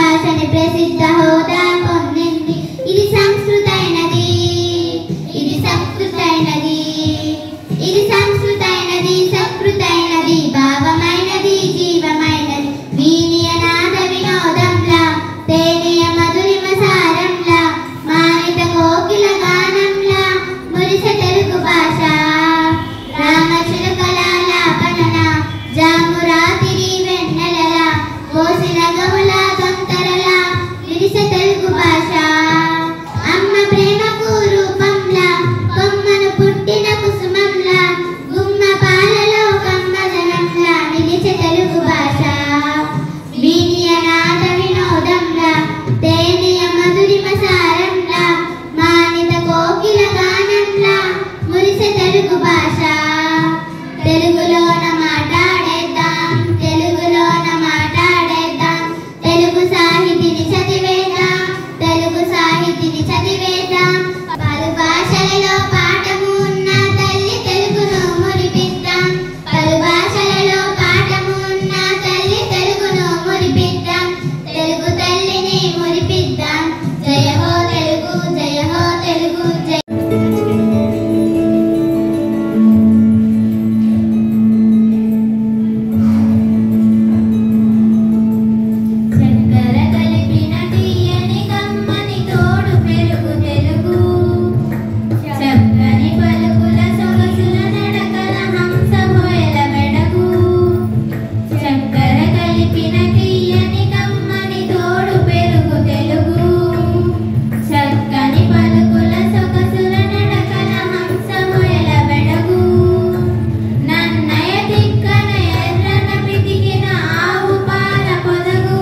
భాషని ప్రసిద్ధ హోదా పొందింది. ఇది సంస్కృతైనది, ఇది సంస్కృతైనది, ఇది సంస్కృతైనది, సత్కృతైనది, భావమైనది, జీవమైనది. వీణియ నాద వినోదంలా, తేనియ మధురిమ సారంలా, మానిత కోకిల గానంలా మురిసె తెలుగు భాష. రామచిలుకల లాపనల, జామురాతిరి వెన్నెలల, కోసిన గవుల గంతరల విరిసె తెలుగు భాష. అమ్మ ప్రేమకు రూపంలా, కొమ్మను పుట్టిన కుసుమంలా, గుమ్మ పాలలో కమ్మదనంలా నిలిచే తెలుగు భాష. వీణియ నాద వినోదంలా, తేనియ మధురిమ సారంలా, మానిత కోకిల గానంలా మురిసె తెలుగు భాష. తెలుగులోన మాట్లాడేద్దాం, తెలుగులోన మాట్లాడేద్దాం, తెలుగు సాహితిని చదివేద్దాం, తెలుగు సాహితిని చదివేద్దాం. పలు భాషలలో పాఠము ఉన్న తల్లి తెలుగును మురిపిద్దాం, పలు భాషలలో పాఠము ఉన్న తల్లి తెలుగును మురిపిద్దాం, తెలుగు తల్లిని మురిపిద్దాం. జయ హో తెలుగు, జయ హో తెలుగు, జయ. చక్కెర కలిపిన తీయని కమ్మని తోడు పెరుగు తెలుగు, చక్కని పలుకుల సొగసుల నడకల హంస హోయల వెడగు. చక్కెర కలిపిన తీయని కమ్మని తోడు పెరుగు తెలుగు, చక్కని పలుకుల సొగసుల నడకల హంస హోయల వెడగు. నన్నయ తిక్కన ఎర్రన పితికిన ఆవు పాల పొదగు,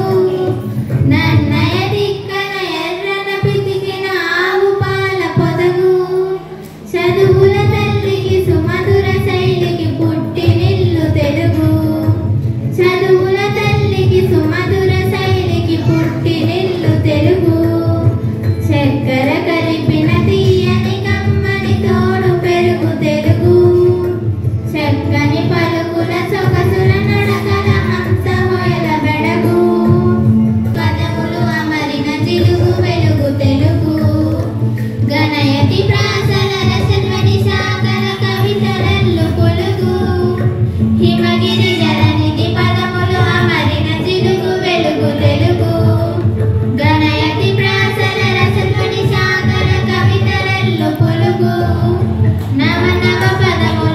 నన్నయ తిక్కన ఎర్రన పితికిన ఆవు పాల పొదగు. చదువుల తల్లికి సుమధుర శైలికి పుట్టినిల్లు తెలుగు, చదువుల తల్లికి సుమధుర శైలికి పుట్టినిల్లు తెలుగు. చక్కెర కలిపిన తీయని కమ్మని తోడు పెరుగు తెలుగు, చక్కని పలుకుల సొగసుల నడకల హంస హోయల బెడగు. పదములు అమరిన జిలుగు వెలుగు తెలుగు, గణయతి ప్రాసల రసధ్వని సాగర కవితలల్లు పొలుగు. హిమగిరి జలనిధి పదములు అమరిన జిలుగు వెలుగు తెలుగు, గణయతి ప్రాసల రసధ్వని సాగర కవితలల్లు పొలుగు. నవ నవ పదము